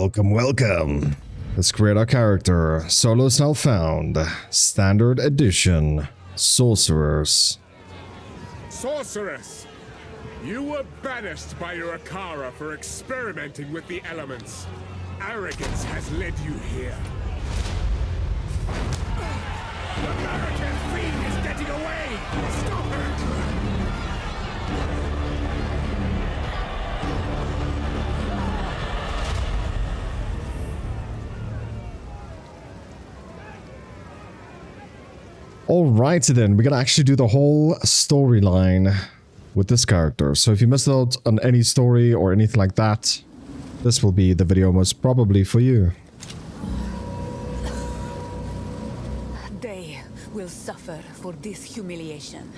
Welcome, welcome. Let's create our character. Solo self found. Standard edition. Sorceress. Sorceress! You were banished by your Akara for experimenting with the elements. Arrogance has led you here. The American fiend is getting away! Stop her! Alright then, we're gonna actually do the whole storyline with this character. So if you missed out on any story or anything like that, this will be the video most probably for you. They will suffer for this humiliation.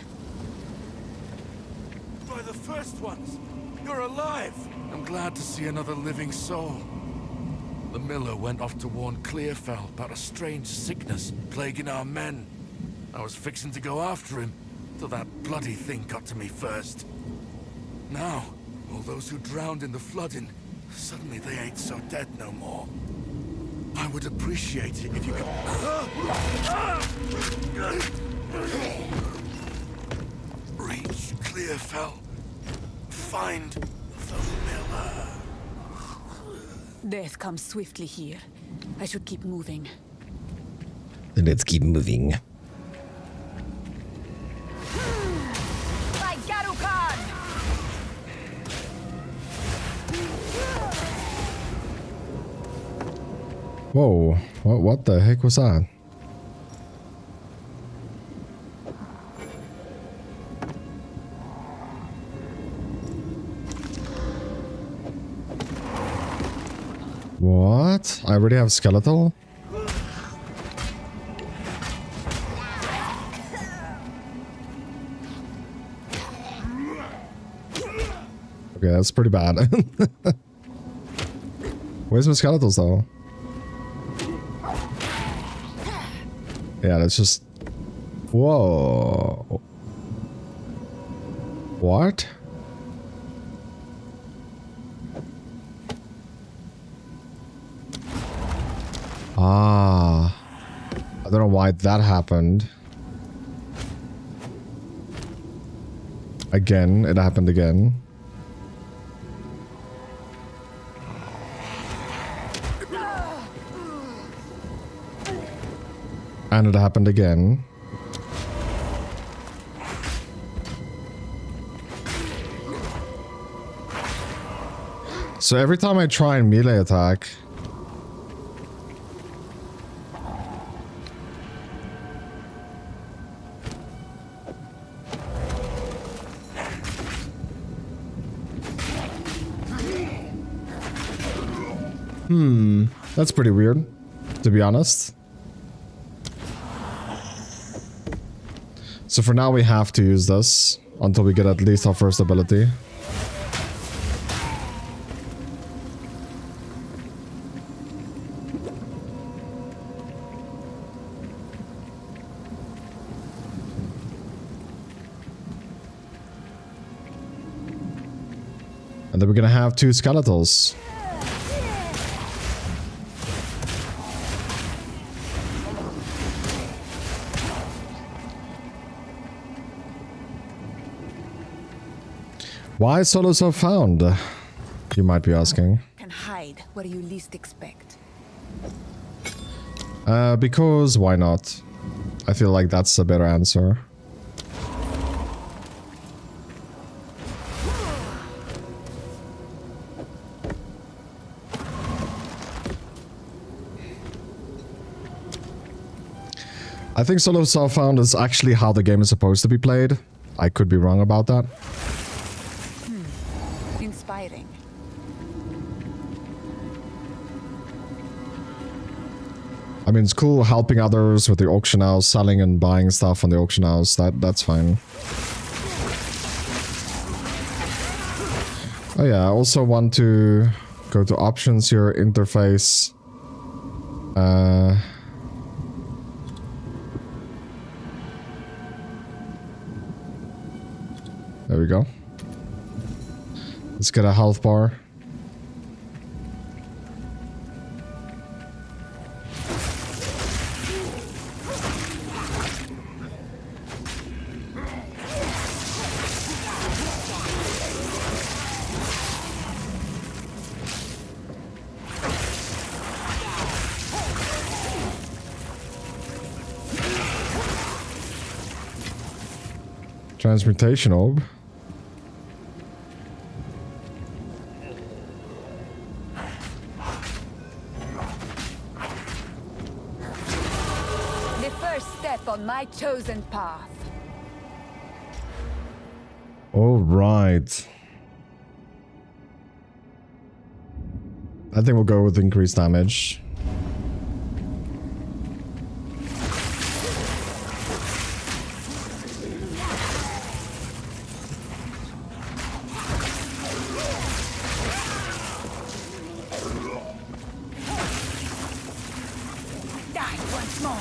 By the first ones! You're alive! I'm glad to see another living soul. The miller went off to warn Clearfell about a strange sickness plaguing our men. I was fixing to go after him, till that bloody thing got to me first. Now, all those who drowned in the flooding, suddenly they ain't so dead no more. I would appreciate it if you could... Reach Clearfell. Find the miller. Death comes swiftly here. I should keep moving. Then let's keep moving. Whoa, what the heck was that? What? I already have skeletal? Okay, that's pretty bad. Where's my skeletals though? Yeah, that's just... Whoa. What? Ah. I don't know why that happened. Again, it happened again. And it happened again. So every time I try and melee attack... That's pretty weird, to be honest. So for now we have to use this until we get at least our first ability. And then we're gonna have 2 skeletals. Why solo self found? You might be asking. Can hide where you least expect. Because why not? I feel like that's a better answer. I think solo self found is actually how the game is supposed to be played. I could be wrong about that. Inspiring. I mean, it's cool helping others with the auction house, selling and buying stuff on the auction house. That's fine. Oh yeah, I also want to go to options here, interface. There we go. Let's get a health bar. Transmutation orb. The first step on my chosen path. All right. I think we'll go with increased damage. Die once more.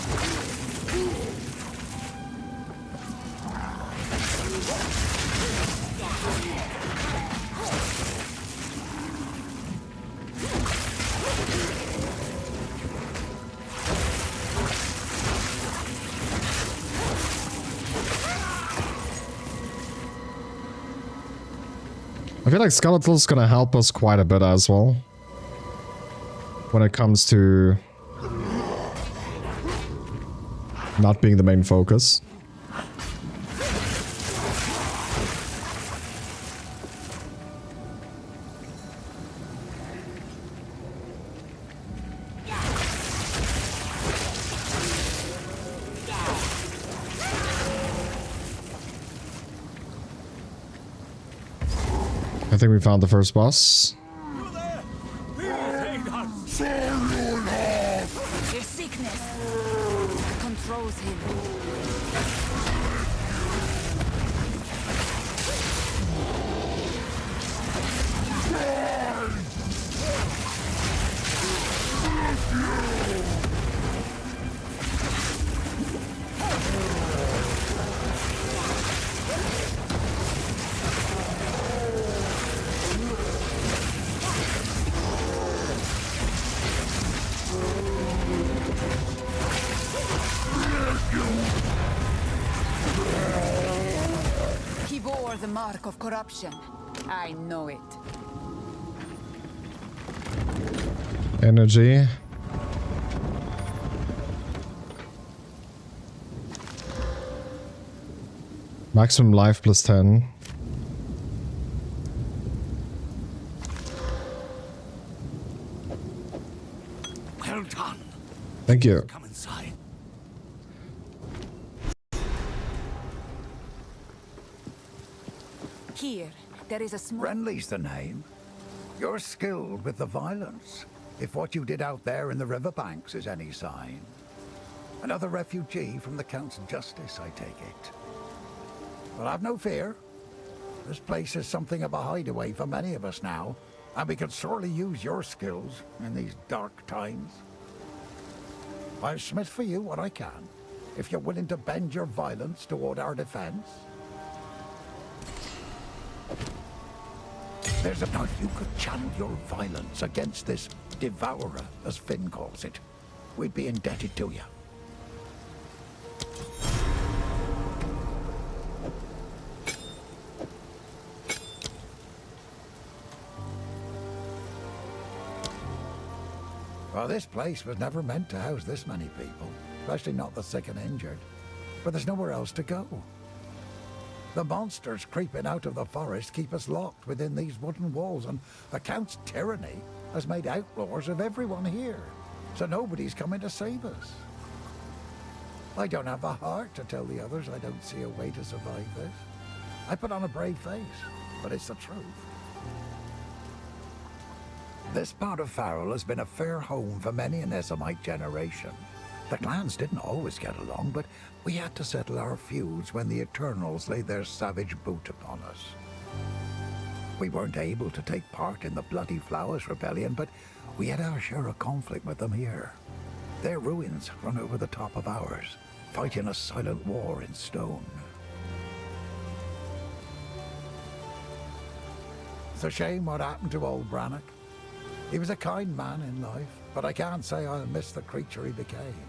I feel like Skeletal's gonna help us quite a bit as well. When it comes to not being the main focus. I think we found the first boss. His sickness controls him. He bore the mark of corruption. I know it. Energy. Maximum life plus 10. Well done. Thank you. Come inside. Here, there is a small... Renly's the name. You're skilled with the violence, if what you did out there in the riverbanks is any sign. Another refugee from the Count's justice, I take it. Well, have no fear. This place is something of a hideaway for many of us now, and we could sorely use your skills in these dark times. I'll smith for you what I can, if you're willing to bend your violence toward our defense. There's a knife you could channel your violence against this devourer, as Finn calls it. We'd be indebted to you. Well, this place was never meant to house this many people, especially not the sick and injured. But there's nowhere else to go. The monsters creeping out of the forest keep us locked within these wooden walls, and the Count's tyranny has made outlaws of everyone here, so nobody's coming to save us. I don't have the heart to tell the others I don't see a way to survive this. I put on a brave face, but it's the truth. This part of Farrell has been a fair home for many an Essamite generation. The clans didn't always get along, but we had to settle our feuds when the Eternals laid their savage boot upon us. We weren't able to take part in the Bloody Flowers Rebellion, but we had our share of conflict with them here. Their ruins run over the top of ours, fighting a silent war in stone. It's a shame what happened to old Brannock. He was a kind man in life, but I can't say I'll miss the creature he became.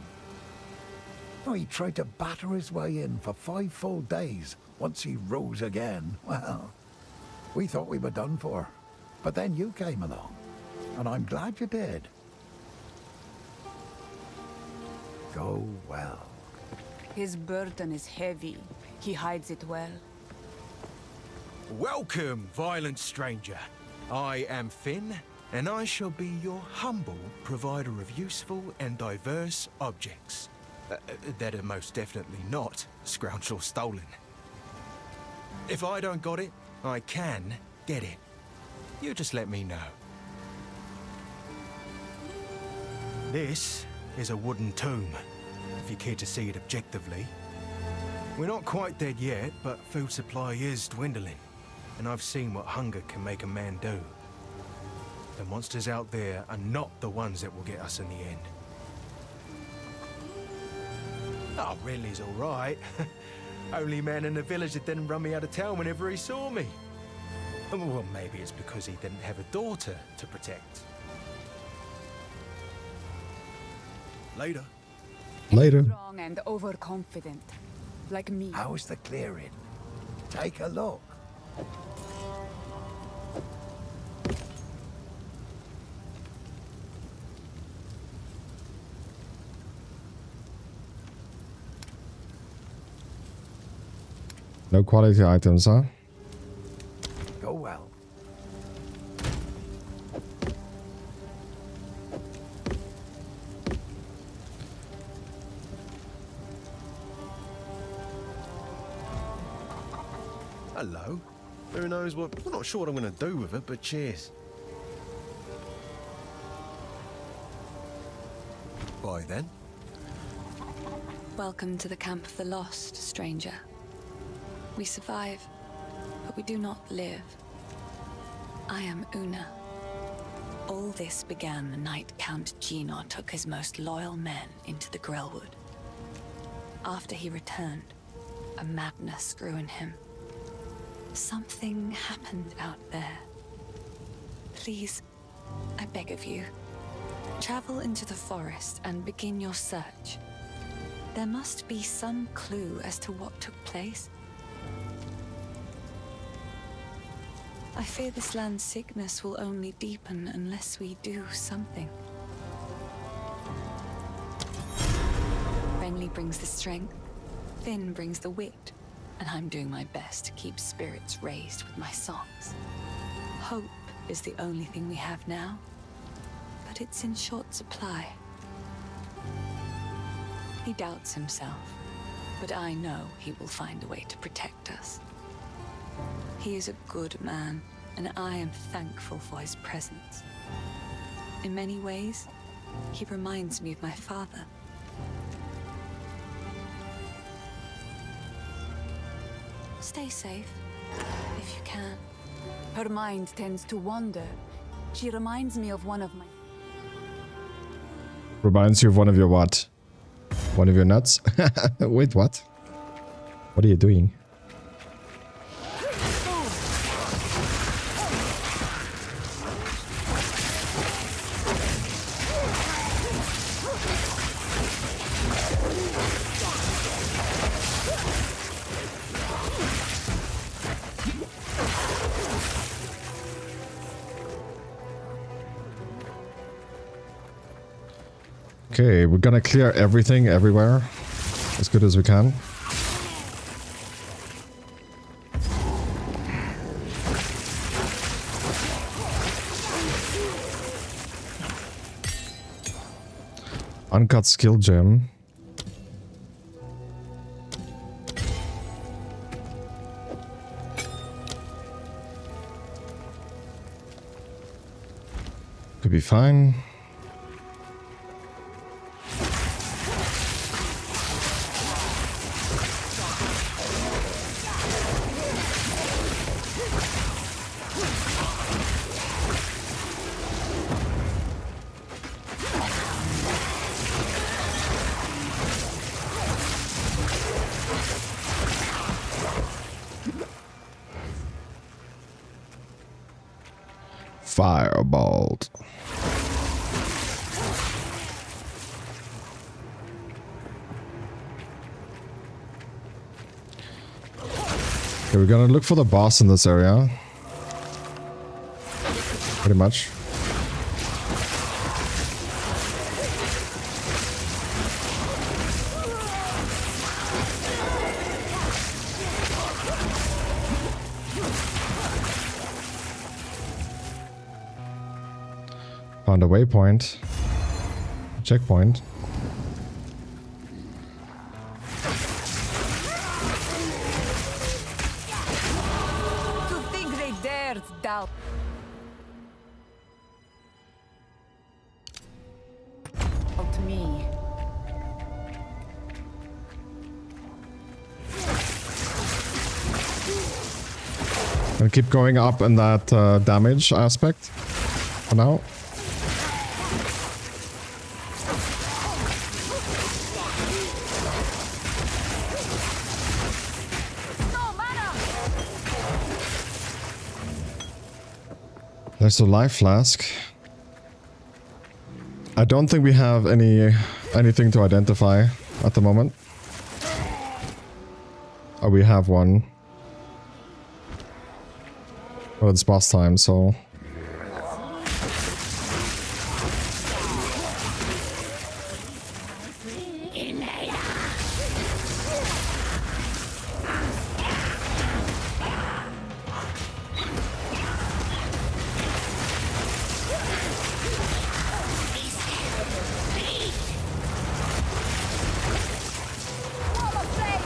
Oh, he tried to batter his way in for 5 full days once he rose again. Well, we thought we were done for, but then you came along, and I'm glad you did. Go well. His burden is heavy. He hides it well. Welcome, violent stranger. I am Finn, and I shall be your humble provider of useful and diverse objects. That are most definitely not scrounged or stolen. If I don't got it, I can get it. You just let me know. This is a wooden tomb, if you care to see it objectively. We're not quite dead yet, but food supply is dwindling, and I've seen what hunger can make a man do. The monsters out there are not the ones that will get us in the end. Oh, Ridley's all right. Only man in the village that didn't run me out of town whenever he saw me. Well, maybe it's because he didn't have a daughter to protect. Later. Later. Strong and overconfident, like me. How's the clearing? Take a look. No quality items, huh? Go well. Hello. Who knows what... I'm not sure what I'm going to do with it, but cheers. Bye then. Welcome to the Camp of the Lost, stranger. We survive, but we do not live. I am Una. All this began the night Count Gino took his most loyal men into the Grellwood. After he returned, a madness grew in him. Something happened out there. Please, I beg of you, travel into the forest and begin your search. There must be some clue as to what took place. I fear this land's sickness will only deepen unless we do something. Renly brings the strength, Finn brings the wit, and I'm doing my best to keep spirits raised with my songs. Hope is the only thing we have now, but it's in short supply. He doubts himself, but I know he will find a way to protect us. He is a good man, and I am thankful for his presence. In many ways, he reminds me of my father. Stay safe, if you can. Her mind tends to wander. She reminds me of one of my... Reminds you of one of your what? One of your nuts? Wait, what? What are you doing? Okay, we're gonna clear everything everywhere as good as we can. Uncut skill gem. Could be fine. Firebolt. Okay, we're gonna look for the boss in this area. Pretty much. Found a waypoint. Checkpoint. To think they dared doubt. Doubt me. Gonna keep going up in that damage aspect for now. No mana. There's a life flask. I don't think we have anything to identify at the moment. Oh, we have one. Well, it's boss time, so... Wall of flame.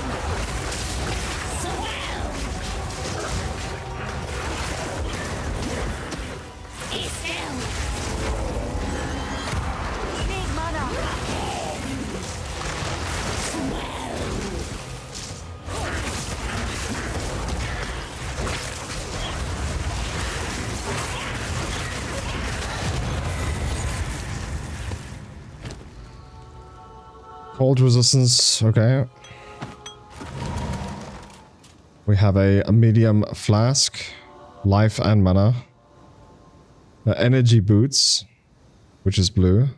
Need mana. Cold resistance, okay. We have a medium flask, life and mana. Energy boots, which is blue.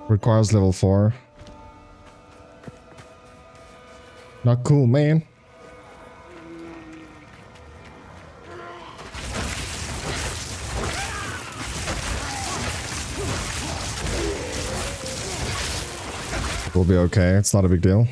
Requires level 4. Not cool, man. We'll be okay, it's not a big deal.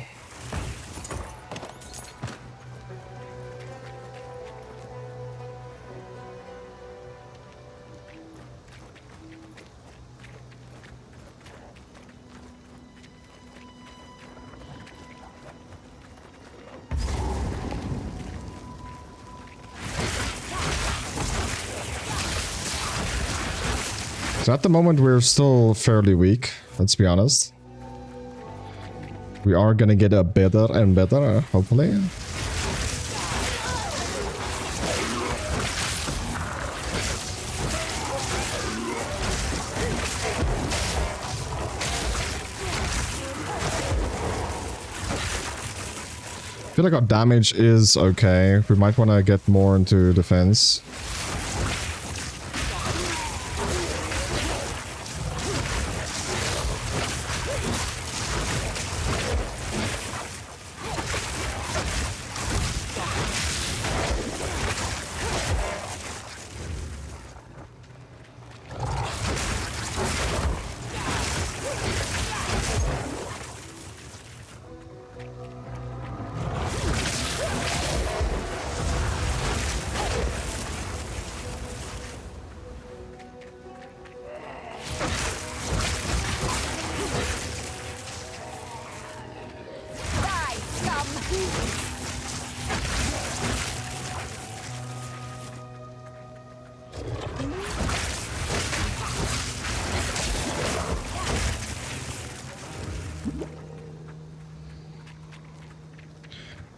So at the moment we're still fairly weak, let's be honest. We are gonna get a better and better, hopefully. I feel like our damage is okay. We might want to get more into defense.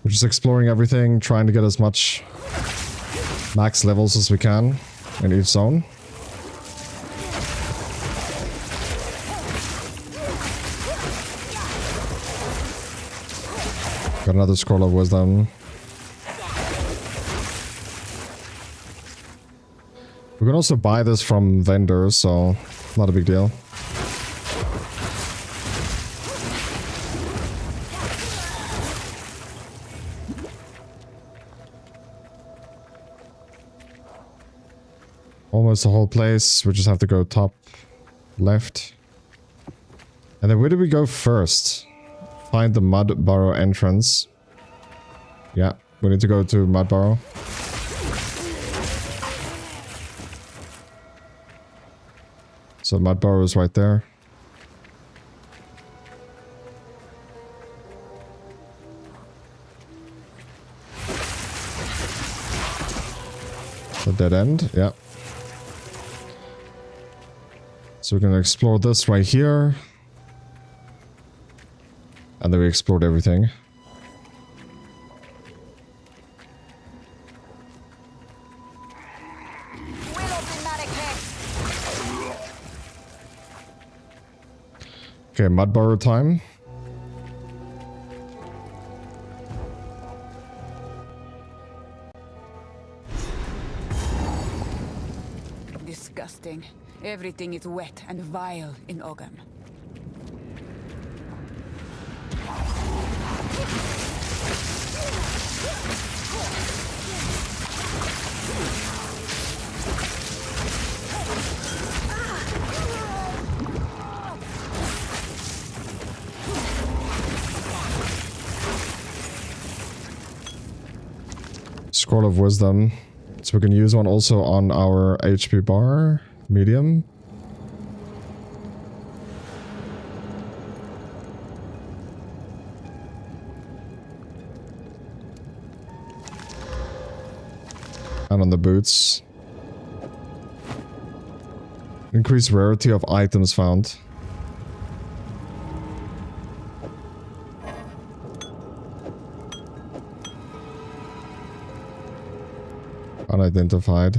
We're just exploring everything, trying to get as much max levels as we can in each zone. Got another scroll of wisdom. We can also buy this from vendors, so not a big deal. Almost the whole place. We just have to go top left. And then where do we go first? Find the mud burrow entrance. Yeah, We need to go to Mud Burrow. So Mud Burrow is right there. The dead end, yeah. So we're gonna explore this right here. And then we explored everything. Okay, Mud Burrow time. Disgusting. Everything is wet and vile in Ogham. Scroll of Wisdom. So we can use one also on our HP bar. Medium. And on the boots. Increase rarity of items found. Unidentified.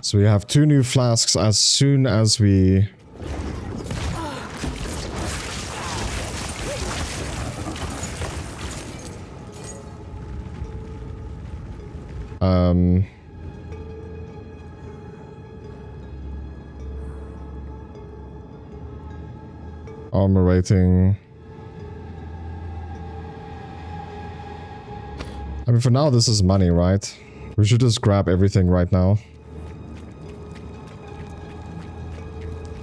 So we have 2 new flasks as soon as we... Armor rating. I mean, for now, this is money, right? We should just grab everything right now.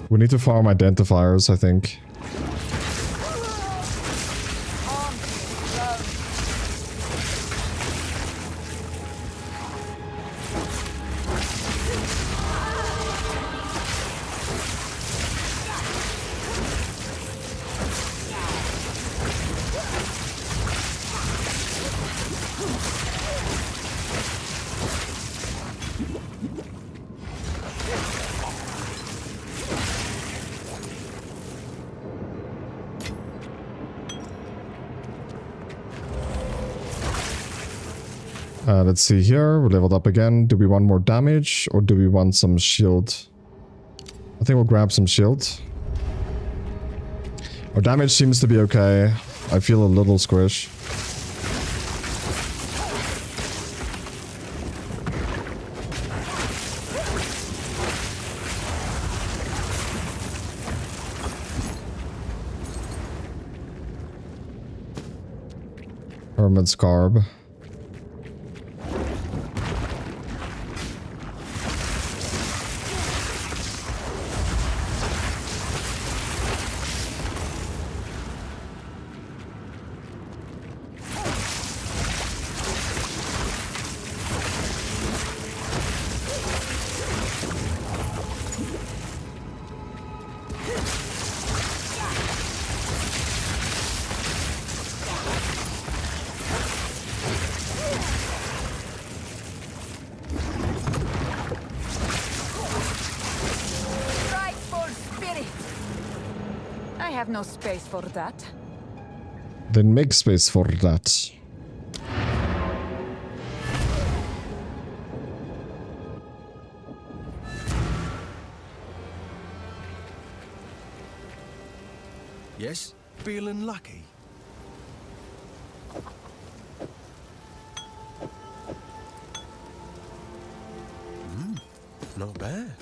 We need to farm identifiers, I think. Let's see here. We leveled up again. Do we want more damage or do we want some shield? I think we'll grab some shield. Our damage seems to be okay. I feel a little squish. Hermit's Garb. I have no space for that. Then make space for that. Yes? Feeling lucky? Not bad.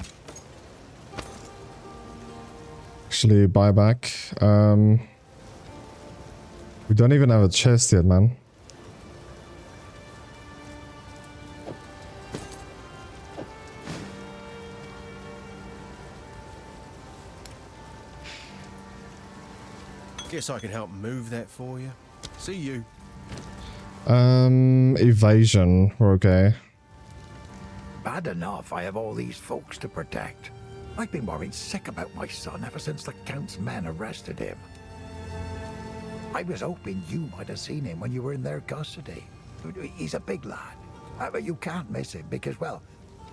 Actually, buyback. We don't even have a chest yet, man. Guess I can help move that for you. See you. Evasion. We're okay. Bad enough I have all these folks to protect. I've been worried sick about my son ever since the Count's men arrested him. I was hoping you might have seen him when you were in their custody. He's a big lad, but you can't miss him because, well,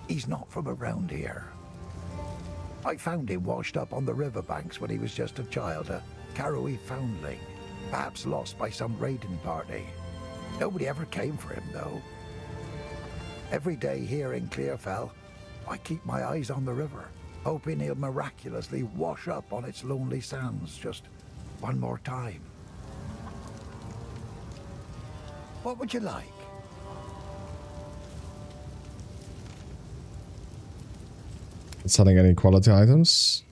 he's not from around here. I found him washed up on the riverbanks when he was just a child, a Karoi foundling, perhaps lost by some raiding party. Nobody ever came for him, though. Every day here in Clearfell, I keep my eyes on the river, hoping he'll miraculously wash up on its lonely sands just one more time. What would you like? Selling any quality items?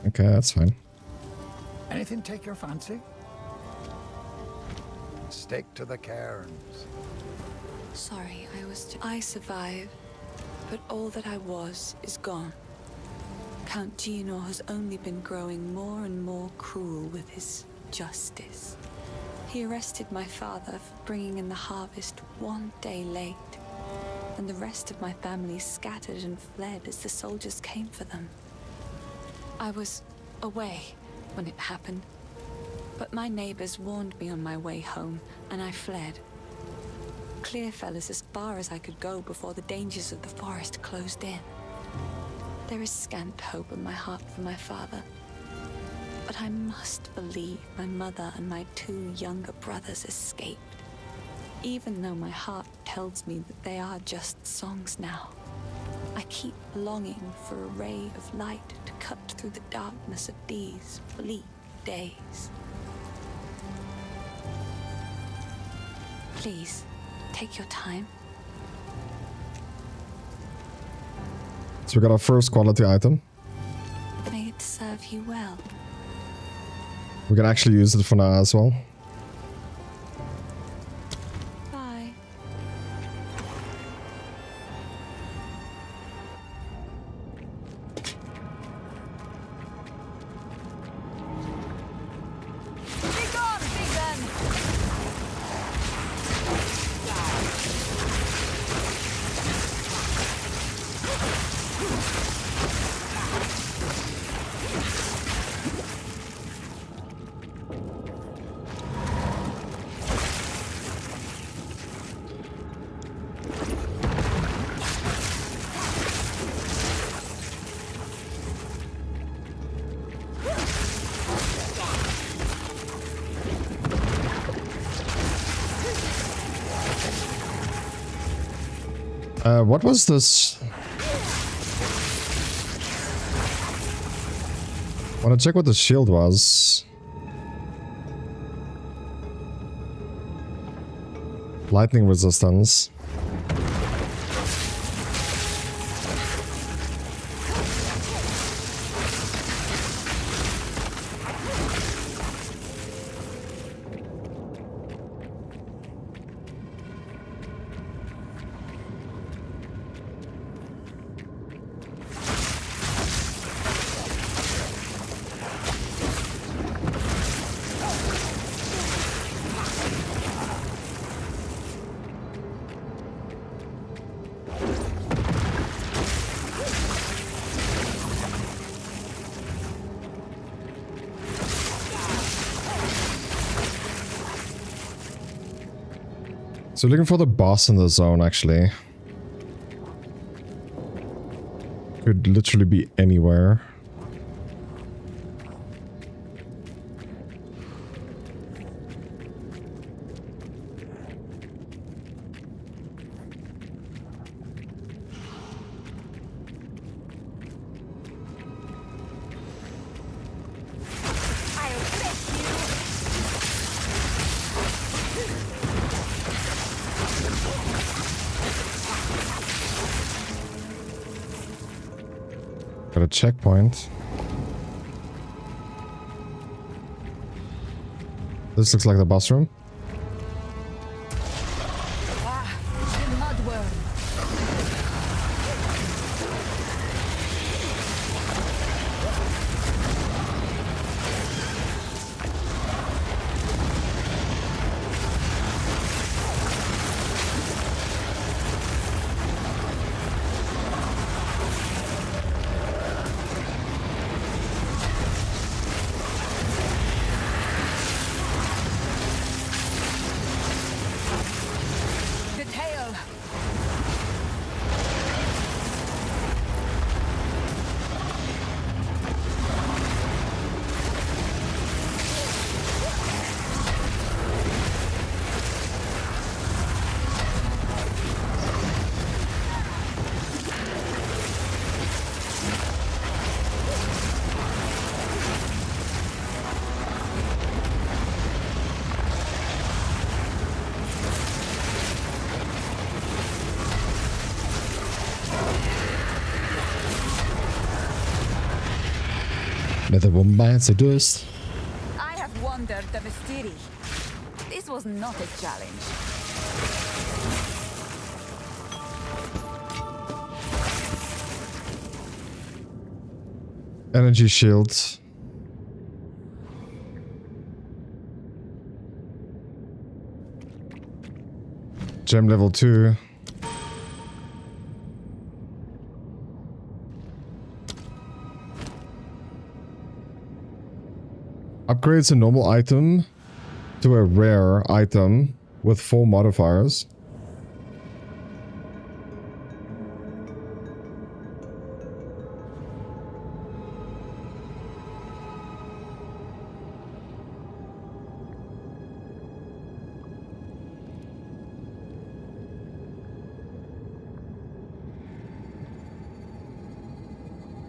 Okay, that's fine. Anything take your fancy? Stick to the cairns. Sorry, I survived, but all that I was is gone. Count Gino has only been growing more and more cruel with his justice. He arrested my father for bringing in the harvest one day late, and the rest of my family scattered and fled as the soldiers came for them. I was away when it happened, but my neighbors warned me on my way home, and I fled. Clearfell is as far as I could go before the dangers of the forest closed in. There is scant hope in my heart for my father, but I must believe my mother and my 2 younger brothers escaped, even though my heart tells me that they are just songs now. I keep longing for a ray of light to cut through the darkness of these bleak days. Please, take your time. So we got our first quality item. May it serve you well. We can actually use it for now as well. Bye. Be gone, Vision! What was this? Want to check what the shield was. Lightning resistance. So looking for the boss in the zone, actually. Could literally be anywhere. Got a checkpoint. This looks like the boss room. Another one bites the dust. I have wandered the Vestiri. This was not a challenge. Energy shields. Gem level 2. Upgrades a normal item to a rare item with 4 modifiers.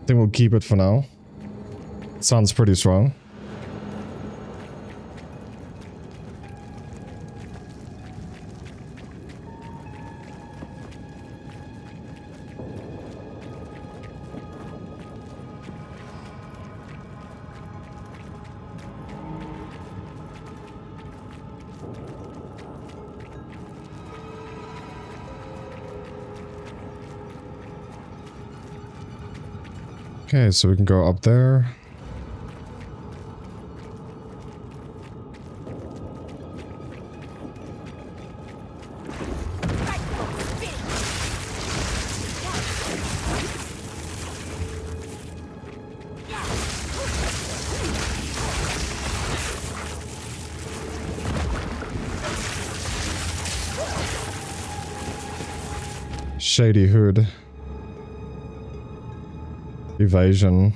I think we'll keep it for now. Sounds pretty strong. Okay, so we can go up there. Shady Hood. Evasion.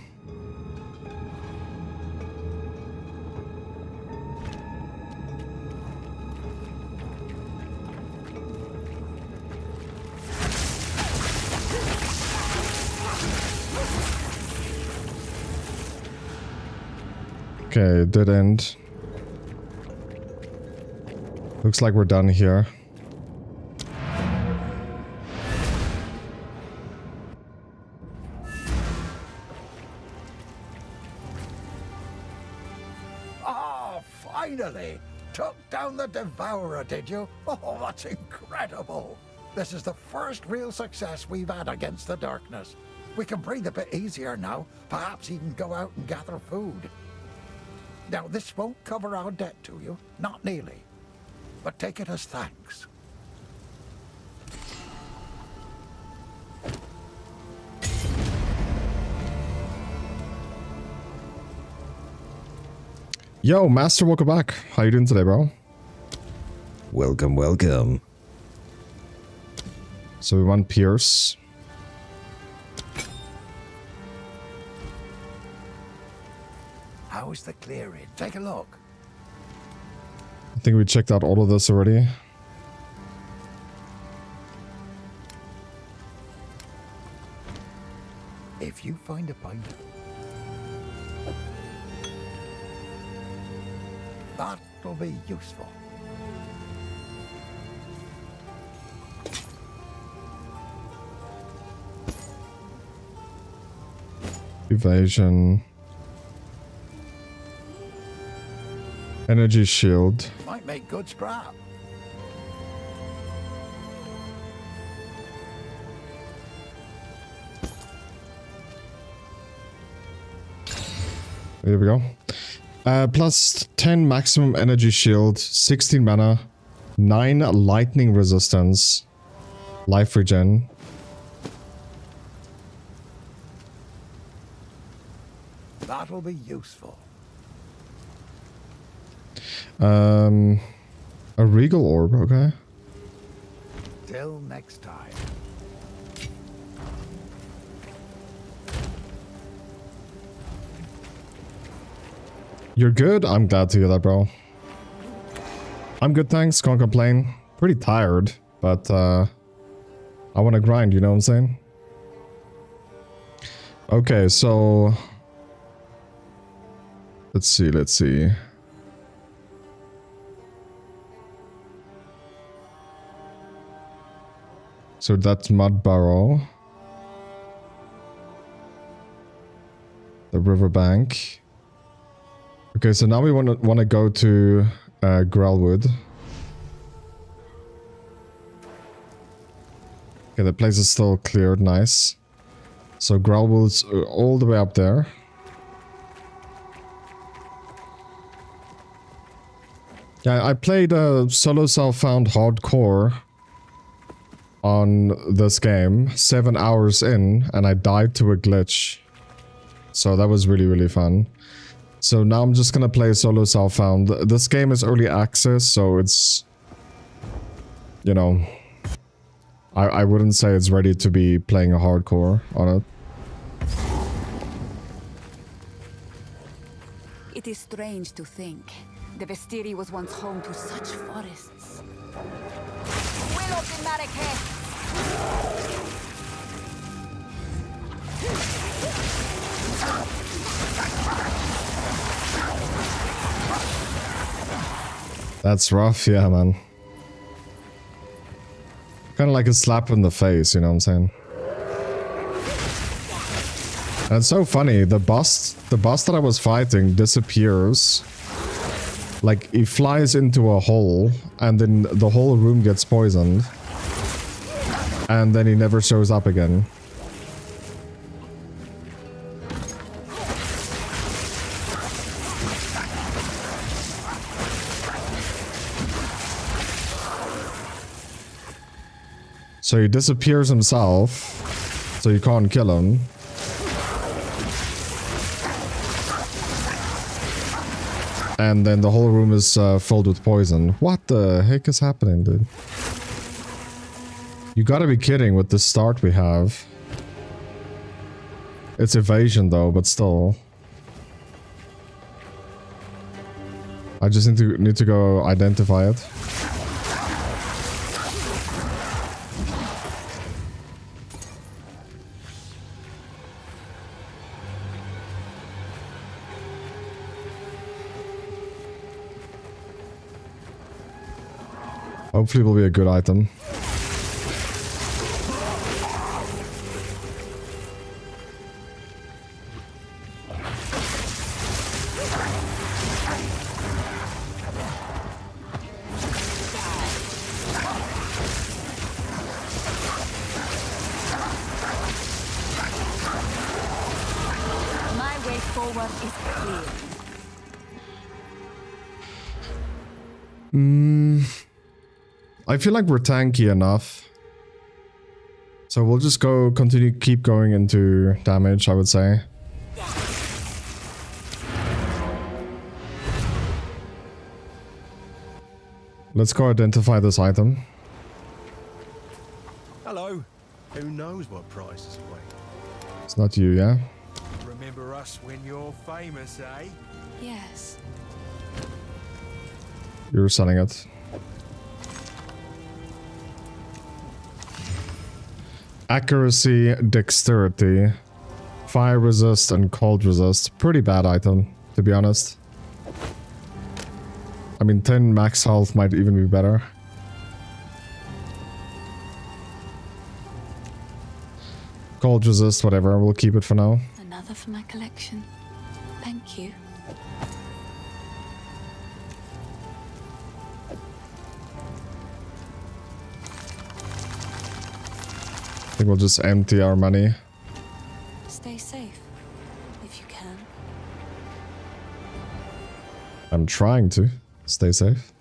Okay, dead end. Looks like we're done here. Finally! Took down the Devourer, did you? Oh, that's incredible! This is the first real success we've had against the darkness. We can breathe a bit easier now, perhaps even go out and gather food. Now, this won't cover our debt to you, not nearly, but take it as thanks. Yo, Master, welcome back. How you doing today, bro? Welcome, welcome. So we want Pierce. How's the clearing? Take a look. I think we checked out all of this already. If you find a pint, that'll be useful. Evasion. Energy shield. Might make good scrap. There we go. Plus 10 maximum energy shield, 16 mana, 9 lightning resistance, life regen. That'll be useful. A regal orb, okay. Till next time. You're good? I'm glad to hear that, bro. I'm good, thanks. Can't complain. Pretty tired, but I want to grind, you know what I'm saying? Okay, so let's see. So that's Mud Barrow. The riverbank. Okay, so now we want to go to Grelwood. Okay, the place is still cleared. Nice. So Grelwood's all the way up there. Yeah, I played solo self-found hardcore on this game 7 hours in, and I died to a glitch. So that was really, really fun. So now I'm just gonna play solo self-found. This game is early access, so it's... You know... I wouldn't say it's ready to be playing a hardcore on it. It is strange to think. The Vestiri was once home to such forests. Will of the Marrakech! That's rough, yeah, man. Kind of like a slap in the face, you know what I'm saying? And it's so funny, the boss that I was fighting disappears. Like, he flies into a hole, and then the whole room gets poisoned. And then he never shows up again. So he disappears himself, so you can't kill him. And then the whole room is filled with poison. What the heck is happening, dude? You gotta be kidding with the start we have. It's evasion though, but still. I just need to go identify it. Hopefully it will be a good item. My way forward is clear. I feel like we're tanky enough. So we'll just keep going into damage, I would say. Let's go identify this item. Hello. Who knows what prizes await? It's not you, yeah? Remember us when you're famous, eh? Yes. You're selling it. Accuracy, dexterity, fire resist, and cold resist. Pretty bad item, to be honest. I mean, 10 max health might even be better. Cold resist, whatever. We'll keep it for now. Another for my collection. Thank you. I think we'll just empty our money. Stay safe, if you can. I'm trying to stay safe.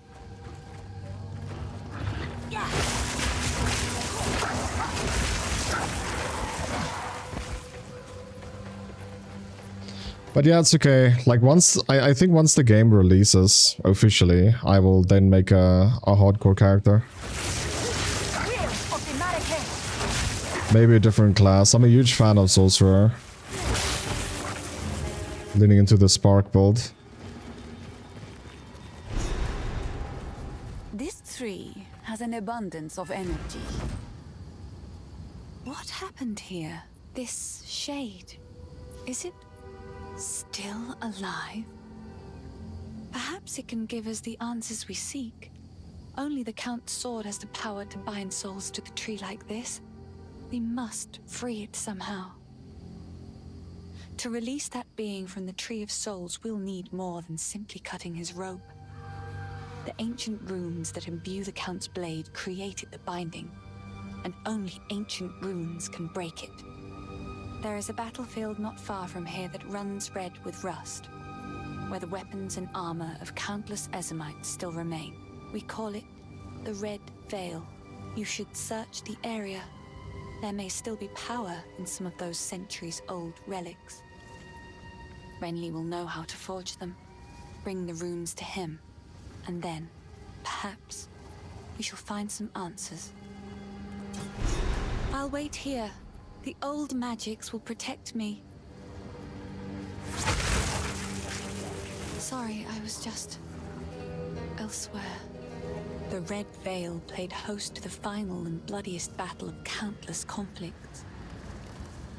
But yeah, it's okay. Like I think once the game releases officially, I will then make a hardcore character. Maybe a different class. I'm a huge fan of Sorcerer. Leaning into the Spark build. This tree has an abundance of energy. What happened here? This shade, is it still alive? Perhaps it can give us the answers we seek. Only the Count's sword has the power to bind souls to the tree like this. We must free it somehow. To release that being from the Tree of Souls, we'll need more than simply cutting his rope. The ancient runes that imbue the Count's blade created the binding, and only ancient runes can break it. There is a battlefield not far from here that runs red with rust, where the weapons and armor of countless Ezamites still remain. We call it the Red Veil. You should search the area. There may still be power in some of those centuries-old relics. Renly will know how to forge them, bring the runes to him, and then, perhaps, we shall find some answers. I'll wait here. The old magics will protect me. Sorry, I was just elsewhere. The Red Veil played host to the final and bloodiest battle of countless conflicts.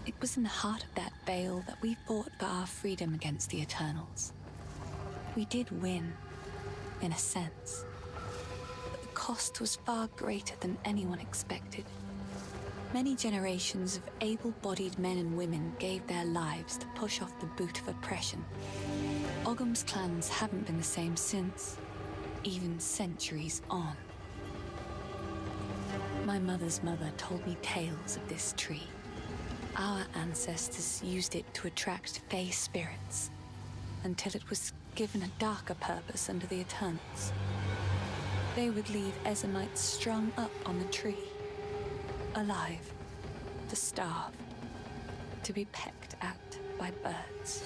It was in the heart of that veil that we fought for our freedom against the Eternals. We did win, in a sense, but the cost was far greater than anyone expected. Many generations of able-bodied men and women gave their lives to push off the boot of oppression. Ogham's clans haven't been the same since, even centuries on. My mother's mother told me tales of this tree. Our ancestors used it to attract fey spirits, until it was given a darker purpose under the Eternals. They would leave Ezamites strung up on the tree, alive, to starve, to be pecked at by birds.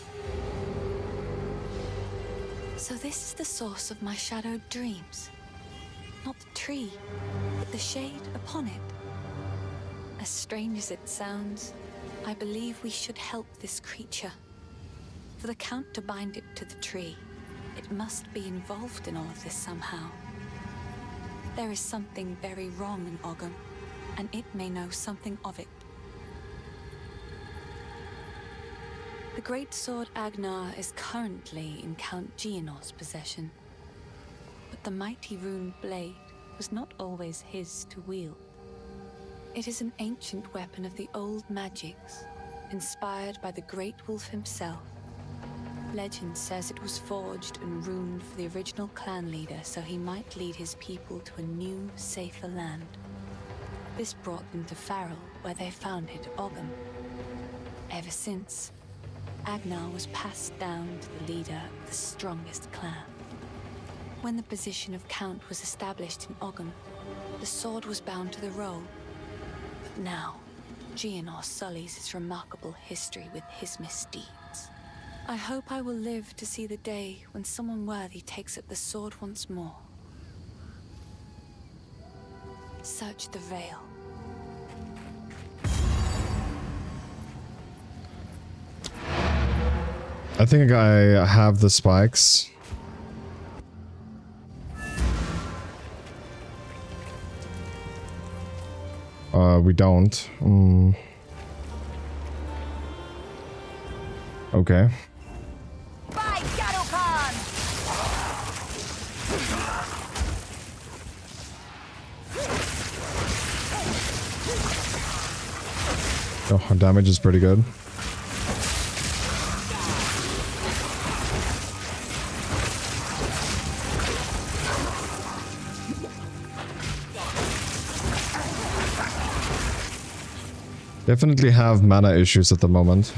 So this is the source of my shadowed dreams. Not the tree, but the shade upon it. As strange as it sounds, I believe we should help this creature. For the Count to bind it to the tree, it must be involved in all of this somehow. There is something very wrong in Ogham, and it may know something of it. The great sword Agnar is currently in Count Geonor's possession, but the mighty rune blade was not always his to wield. It is an ancient weapon of the old magics, inspired by the Great Wolf himself. Legend says it was forged and runed for the original clan leader so he might lead his people to a new, safer land. This brought them to Farrell, where they founded Ogham. Ever since, Agnar was passed down to the leader of the strongest clan. When the position of Count was established in Ogham, the sword was bound to the roll. But now, Geonor sullies its remarkable history with his misdeeds. I hope I will live to see the day when someone worthy takes up the sword once more. Search the veil. I think I have the spikes. We don't. Okay. By Shadowkhan! Oh, our damage is pretty good. Definitely have mana issues at the moment.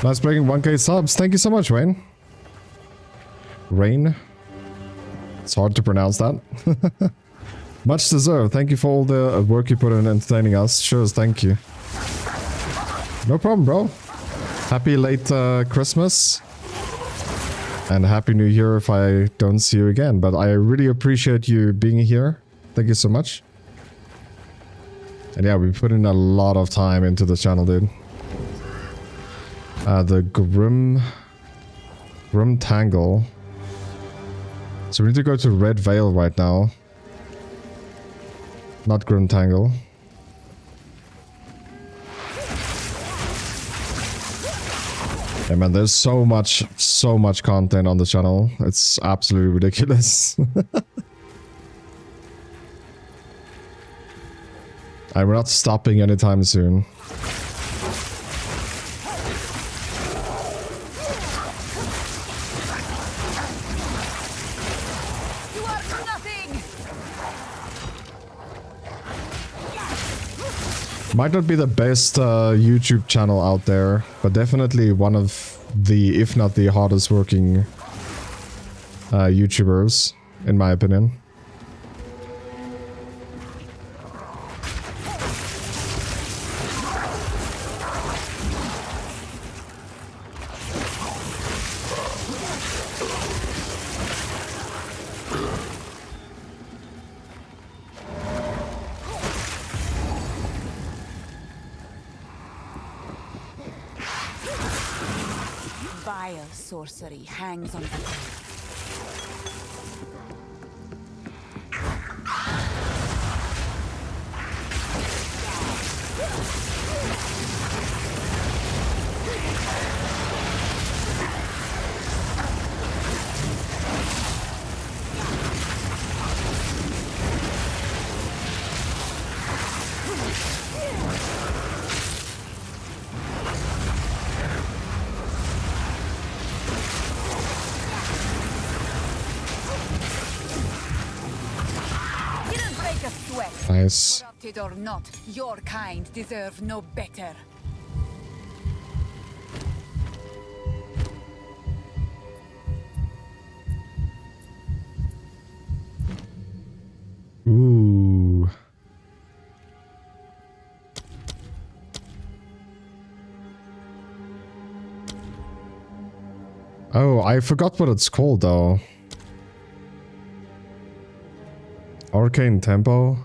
Nice breaking 1k subs. Thank you so much, Wayne. Rain. It's hard to pronounce that. Much deserved. Thank you for all the work you put in entertaining us. Sure, thank you. No problem, bro. Happy late Christmas. And Happy New Year if I don't see you again. But I really appreciate you being here. Thank you so much. And yeah, we put in a lot of time into the channel, dude. The Grim Tangle. So we need to go to Red Veil right now. Not Grim Tangle. Yeah, man, there's so much content on the channel. It's absolutely ridiculous. And we're not stopping anytime soon. You are nothing. Might not be the best YouTube channel out there, but definitely one of the, if not the hardest working YouTubers, in my opinion. Vile sorcery hangs on the Nice. corrupted or not, your kind deserve no better. Ooh. Oh, I forgot what it's called though. Arcane Tempo.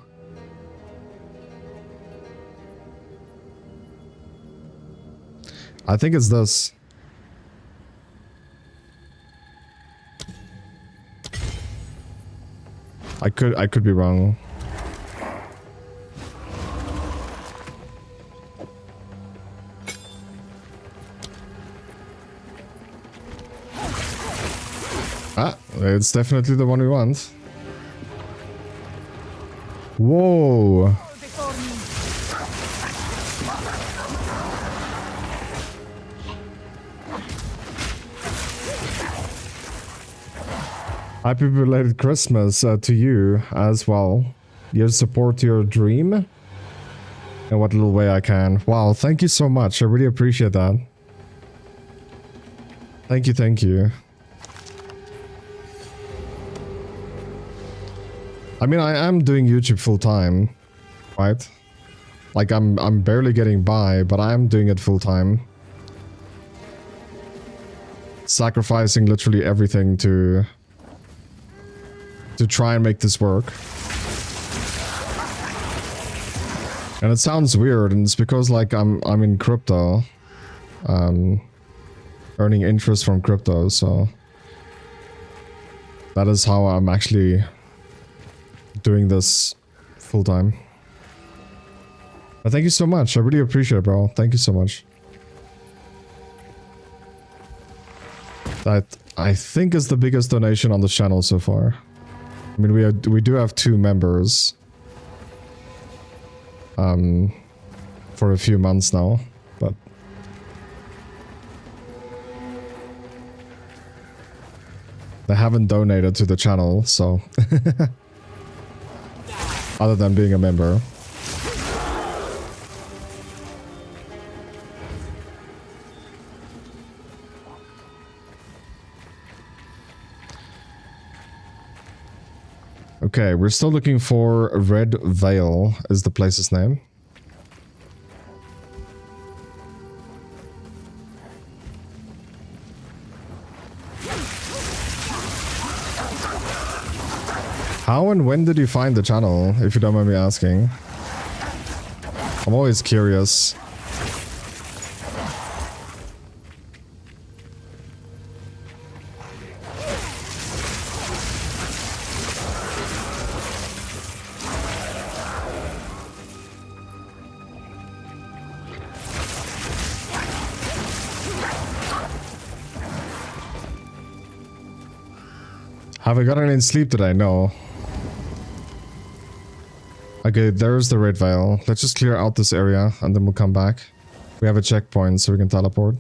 I think it's this. I could be wrong. Ah, it's definitely the one we want. Whoa. Before me. Happy belated Christmas to you as well. Your support to your dream. In what little way I can. Wow, thank you so much. I really appreciate that. Thank you, thank you. I mean, I am doing YouTube full time, right? Like I'm barely getting by, but I am doing it full time. Sacrificing literally everything to try and make this work. And it sounds weird, and it's because like I'm in crypto, earning interest from crypto, so that is how I'm actually doing this full time. But thank you so much. I really appreciate it, bro. Thank you so much. That I think is the biggest donation on the channel so far. I mean, we do have 2 members for a few months now, but they haven't donated to the channel, so other than being a member. Okay, we're still looking for Red Veil is the place's name. How and when did you find the channel, if you don't mind me asking? I'm always curious. Have I gotten any sleep today? No. Okay, there's the Red Veil. Let's just clear out this area and then we'll come back. We have a checkpoint so we can teleport.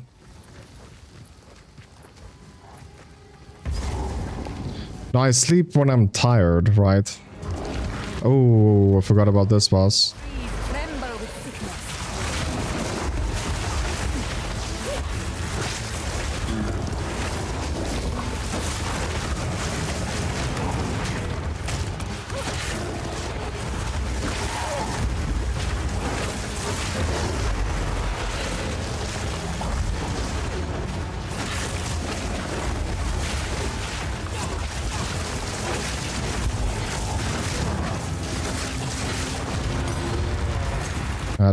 No, I sleep when I'm tired, right? Oh, I forgot about this boss. Tremble with sickness.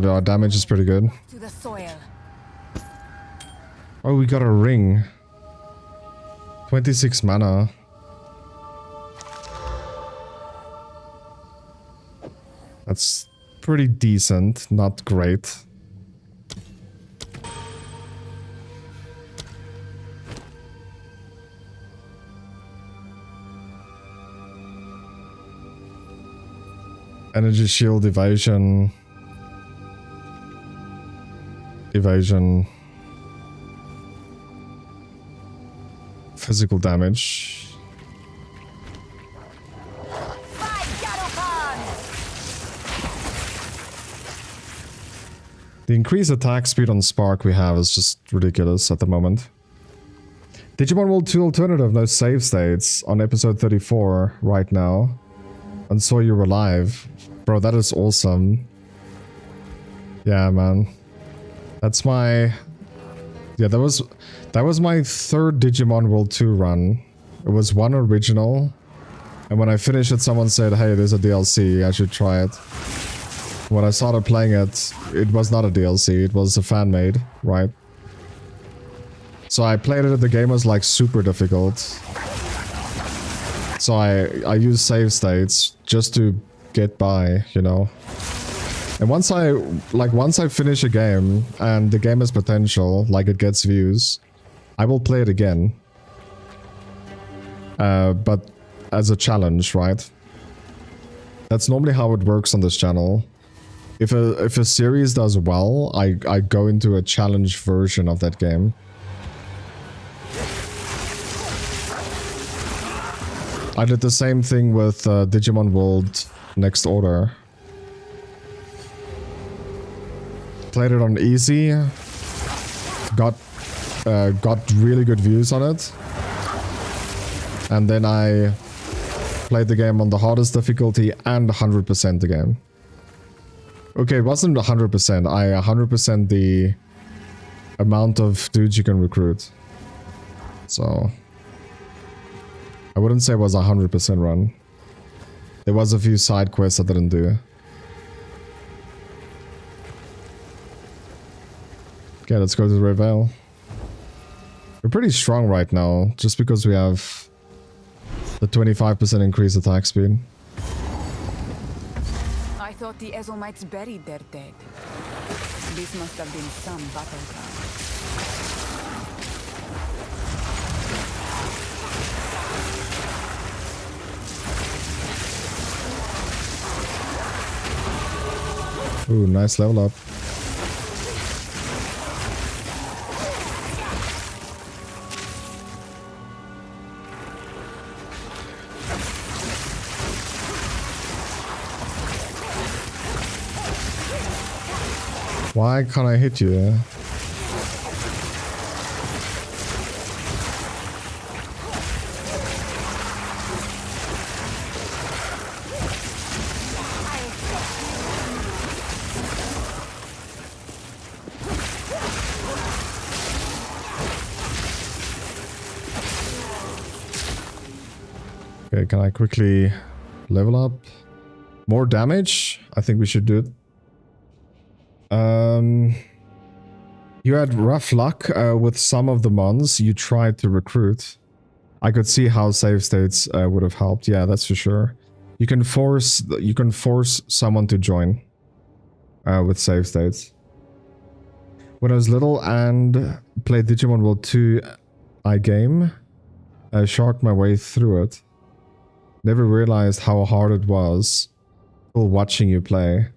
Our damage is pretty good. To the soil. Oh, we got a ring. 26 mana. That's pretty decent, not great. Energy shield evasion. Evasion. Physical damage. The increased attack speed on Spark we have is just ridiculous at the moment. Digimon World 2 Alternative, no save states on episode 34 right now. And saw you were live. Bro, that is awesome. Yeah, man. That's my... Yeah, that was my third Digimon World 2 run. It was one original. And when I finished it, someone said, hey, there's a DLC, I should try it. When I started playing it, it was not a DLC, it was a fan-made, right? So I played it, the game was like super difficult. So I used save states just to get by, you know? And once I finish a game and the game has potential, like it gets views, I will play it again. But as a challenge, right? That's normally how it works on this channel. If a series does well, I go into a challenge version of that game. I did the same thing with Digimon World Next Order. Played it on easy, got really good views on it, and then I played the game on the hardest difficulty and 100% the game. Okay, it wasn't 100%, I 100% the amount of dudes you can recruit. So I wouldn't say it was a 100% run. There was a few side quests I didn't do. Okay, let's go to the Red Veil. We're pretty strong right now, just because we have the 25% increased attack speed. I thought the Ezomites buried their dead. This must have been some battleground. Ooh, nice level up. Why can't I hit you? Okay, can I quickly level up? More damage? I think we should do it. You had rough luck with some of the mons you tried to recruit. I could see how save states would have helped. Yeah, that's for sure. You can force someone to join with save states. When I was little and played Digimon World 2 iGame, I sharked my way through it. Never realized how hard it was while watching you play.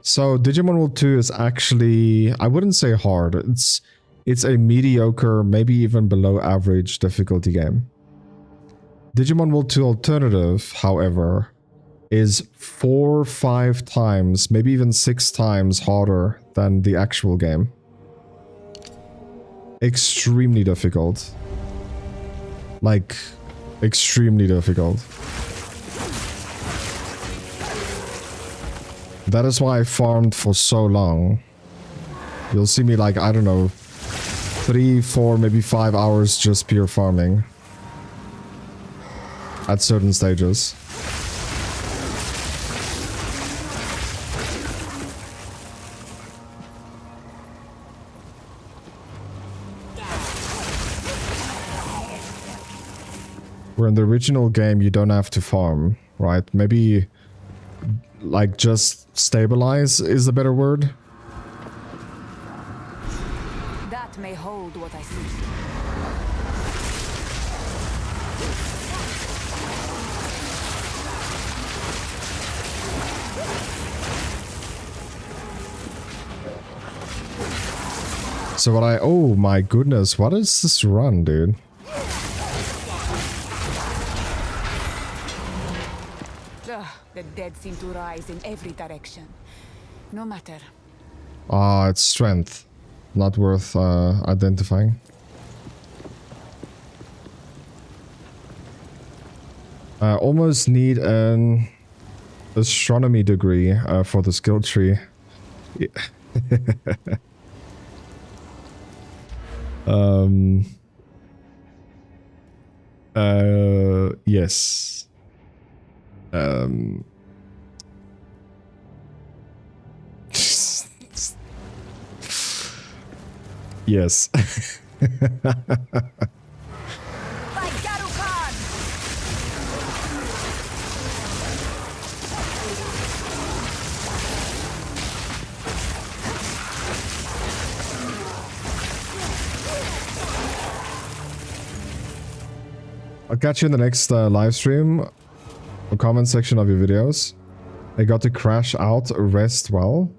So Digimon World 2 is actually, I wouldn't say hard. It's a mediocre, maybe even below average difficulty game. Digimon World 2 Alternative, however, is 4 or 5 times, maybe even 6 times harder than the actual game. Extremely difficult. Like, extremely difficult. That is why I farmed for so long. You'll see me like, I don't know, 3, 4, maybe 5 hours just pure farming. At certain stages. Where in the original game you don't have to farm, right? Maybe like just stabilize is a better word. That may hold what I see. So what oh my goodness, what is this run, dude? Ugh, the dead seem to rise in every direction. No matter. Ah, it's strength. Not worth identifying. Almost need an astronomy degree for the skill tree. Yeah. Yes. Yes. I'll catch you in the next live stream or comment section of your videos. I got to crash out, rest well.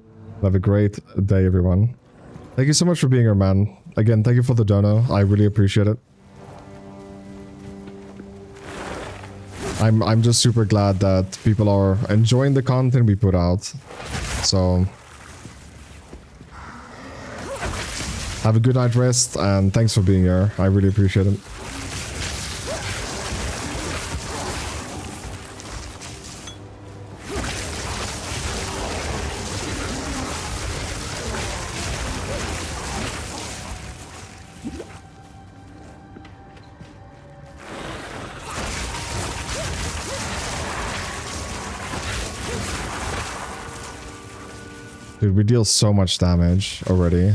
Have a great day, everyone. Thank you so much for being here, man. Again, thank you for the dono. I really appreciate it. I'm just super glad that people are enjoying the content we put out. So have a good night rest and thanks for being here. I really appreciate it. Dude, we deal so much damage already.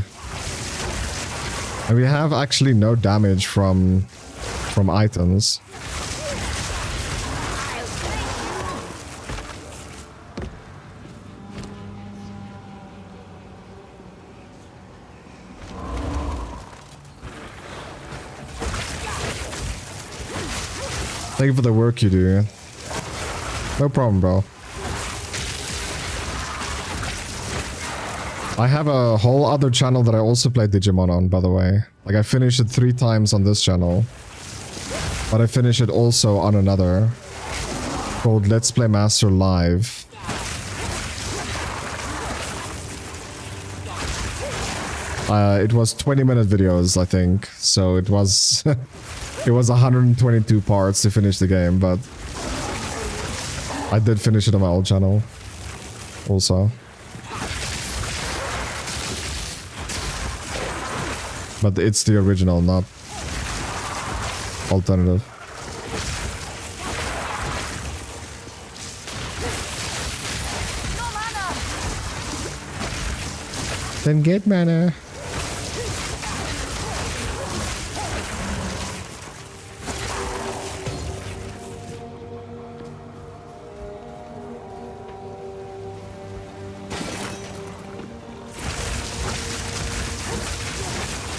And we have actually no damage from items. Thank you for the work you do. No problem, bro. I have a whole other channel that I also play Digimon on, by the way. Like, I finished it 3 times on this channel. But I finished it also on another. Called Let's Play Master Live. It was 20-minute videos, I think. So it was... it was 122 parts to finish the game, but... I did finish it on my old channel. Also. But it's the original, not... alternative. No mana! Then get mana.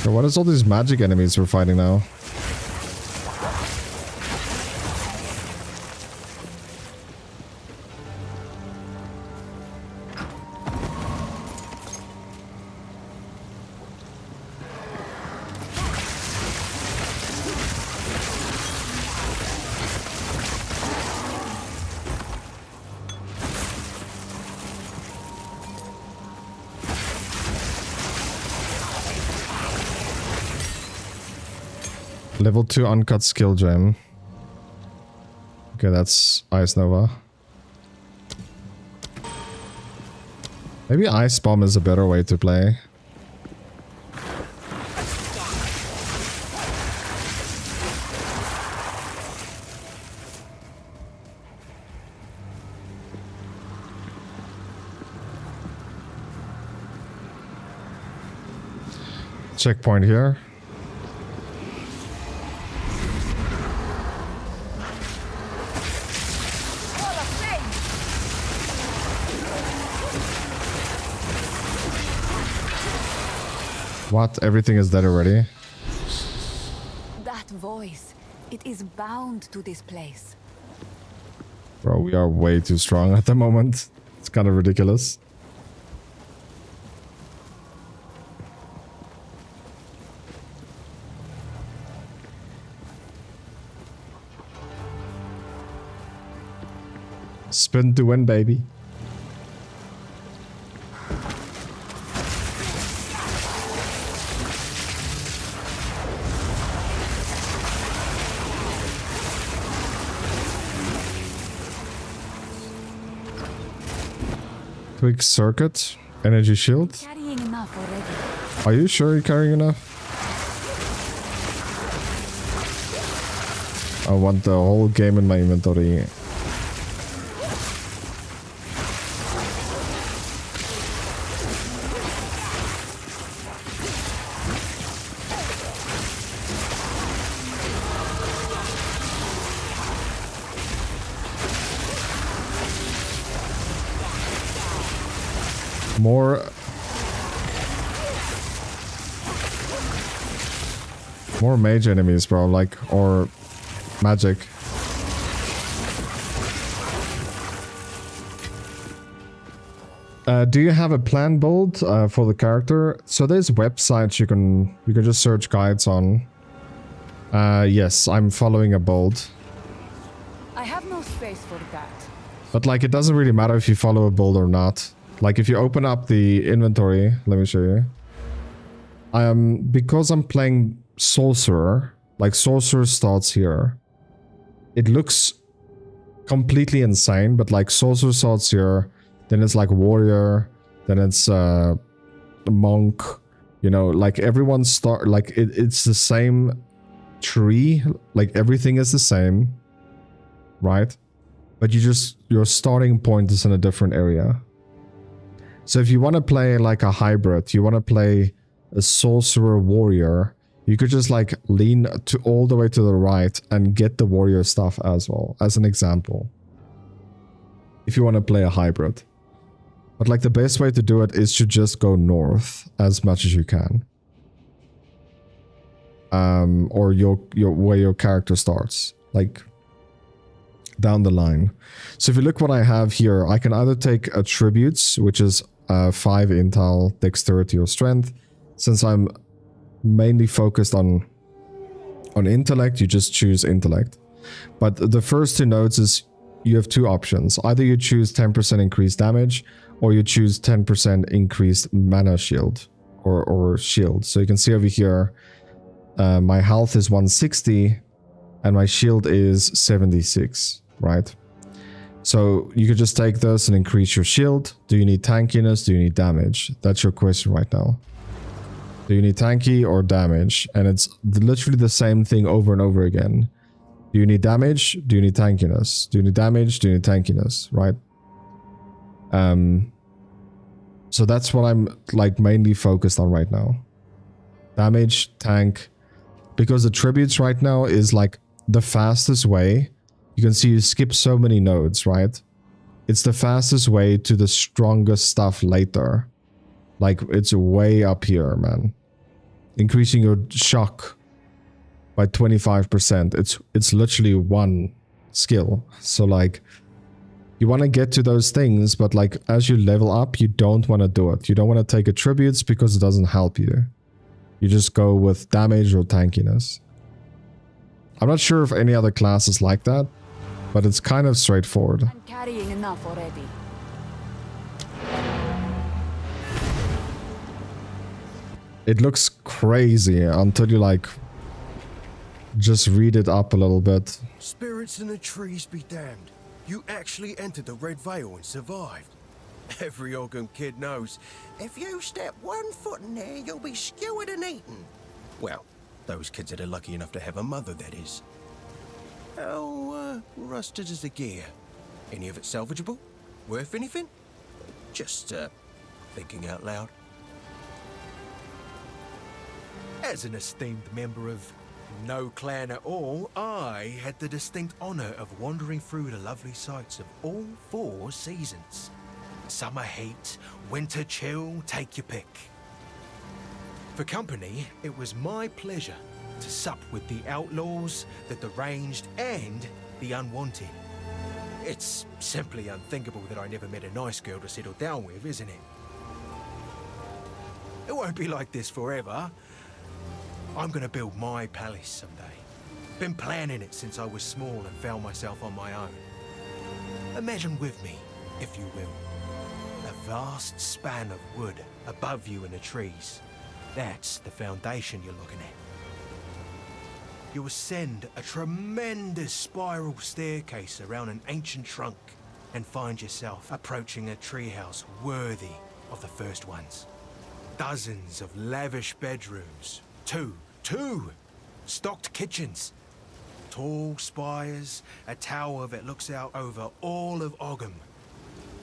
So what is all these magic enemies we're fighting now? Level 2 uncut skill gem. Okay, that's Ice Nova. Maybe Ice Bomb is a better way to play. Checkpoint here. What? Everything is dead already? That voice, it is bound to this place. Bro, we are way too strong at the moment. It's kind of ridiculous. Spin to win, baby. Quick circuit, energy shield. Carrying enough already. Are you sure you're carrying enough? I want the whole game in my inventory. More mage enemies, bro, like, or magic. Do you have a plan build for the character? So there's websites you can just search guides on. Yes, I'm following a build. I have no space for that. But like, it doesn't really matter if you follow a build or not. Like, if you open up the inventory, let me show you. Because I'm playing Sorcerer, like Sorcerer starts here. It looks completely insane, but like Sorcerer starts here, then it's like Warrior, then it's Monk, you know, like everyone start, like it's the same tree, like everything is the same, right? But your starting point is in a different area. So if you want to play like a hybrid, you want to play a Sorcerer Warrior, you could just like lean to all the way to the right and get the warrior stuff as well, as an example. If you want to play a hybrid. But like the best way to do it is to just go north as much as you can. Or where your character starts, like down the line. So if you look what I have here, I can either take attributes, which is 5 intel, dexterity or strength. Since I'm mainly focused on intellect, you just choose intellect. But the first 2 nodes is you have 2 options. Either you choose 10% increased damage, or you choose 10% increased mana shield or shield. So you can see over here, my health is 160 and my shield is 76, right? So you could just take this and increase your shield. Do you need tankiness? Do you need damage? That's your question right now. Do you need tanky or damage? And it's literally the same thing over and over again. Do you need damage? Do you need tankiness? Do you need damage? Do you need tankiness? Right? So that's what I'm like mainly focused on right now. Damage, tank. Because the tributes right now is like the fastest way. You can see you skip so many nodes, right? It's the fastest way to the strongest stuff later. Like, it's way up here, man. Increasing your shock by 25%. It's literally one skill. So, like, you want to get to those things, but, like, as you level up, you don't want to do it. You don't want to take attributes because it doesn't help you. You just go with damage or tankiness. I'm not sure if any other class is like that, but it's kind of straightforward. I'm carrying enough already. It looks crazy until you like just read it up a little bit. Spirits in the trees be damned. You actually entered the Red Veil and survived. Every Ogham kid knows, if you step 1 foot in there, you'll be skewered and eaten. Well, those kids that are lucky enough to have a mother, that is. How, rusted is the gear? Any of it salvageable? Worth anything? Just, thinking out loud. As an esteemed member of no clan at all, I had the distinct honor of wandering through the lovely sights of all 4 seasons. Summer heat, winter chill, take your pick. For company, it was my pleasure to sup with the outlaws, the deranged, and the unwanted. It's simply unthinkable that I never met a nice girl to settle down with, isn't it? It won't be like this forever. I'm gonna build my palace someday. Been planning it since I was small and found myself on my own. Imagine with me, if you will, a vast span of wood above you in the trees. That's the foundation you're looking at. You ascend a tremendous spiral staircase around an ancient trunk and find yourself approaching a treehouse worthy of the first ones. Dozens of lavish bedrooms, two stocked kitchens, tall spires, a tower that looks out over all of Ogham,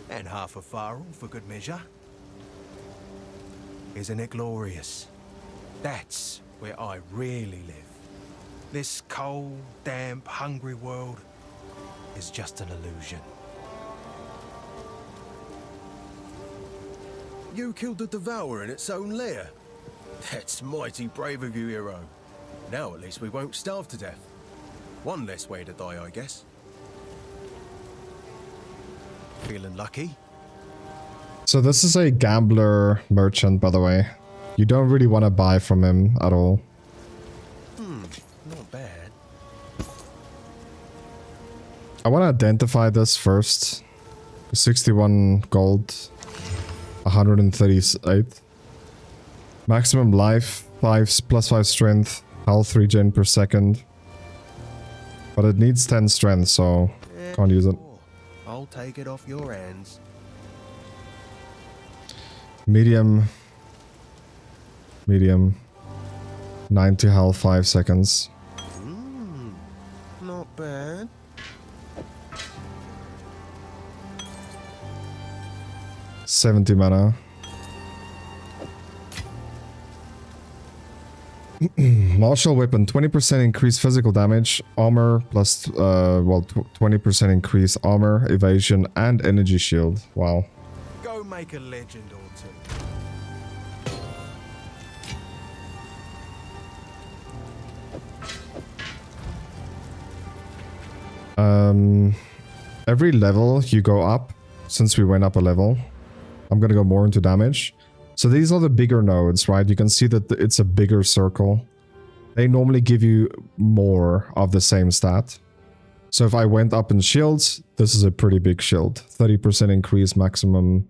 and half a farrel for good measure. Isn't it glorious? That's where I really live. This cold, damp, hungry world is just an illusion. You killed the Devourer in its own lair. That's mighty brave of you, hero. Now at least we won't starve to death. One less way to die, I guess. Feeling lucky? So this is a gambler merchant, by the way. You don't really want to buy from him at all. Not bad. I want to identify this first. 61 gold. 138. Maximum life, +5 strength, health regen per second. But it needs 10 strength, so can't use it. I'll take it off your hands. Medium. 90 health, 5 seconds. Not bad. $70 mana. Martial weapon, 20% increased physical damage, armor plus 20% increased armor, evasion, and energy shield. Wow. Go make a legend or two. Every level you go up, since we went up a level, I'm gonna go more into damage. So these are the bigger nodes, right? You can see that it's a bigger circle. They normally give you more of the same stat. So if I went up in shields, this is a pretty big shield. 30% increase maximum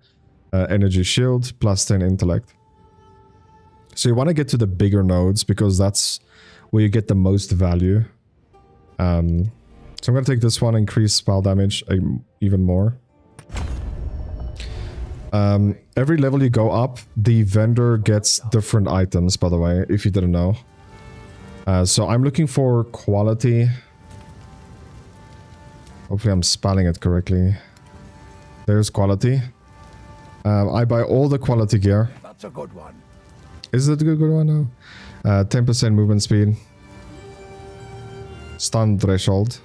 energy shield, plus 10 intellect. So you want to get to the bigger nodes because that's where you get the most value. So I'm going to take this one, increase spell damage even more. Every level you go up, the vendor gets different items, by the way, if you didn't know. So I'm looking for quality. Hopefully I'm spelling it correctly. There's quality. I buy all the quality gear. That's a good one. Is it a good one now? 10% movement speed. Stun threshold.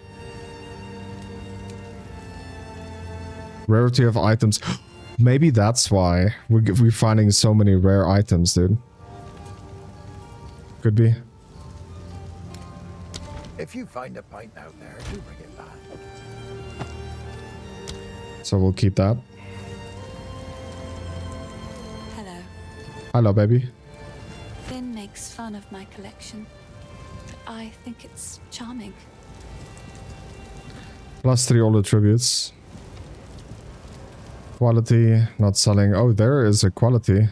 Rarity of items. Maybe that's why we're finding so many rare items, dude. Could be. If you find a pint out there, do bring it back. So we'll keep that. Hello. Hello, baby. Finn makes fun of my collection, but I think it's charming. +3 all attributes. Quality, not selling. Oh, there is a quality.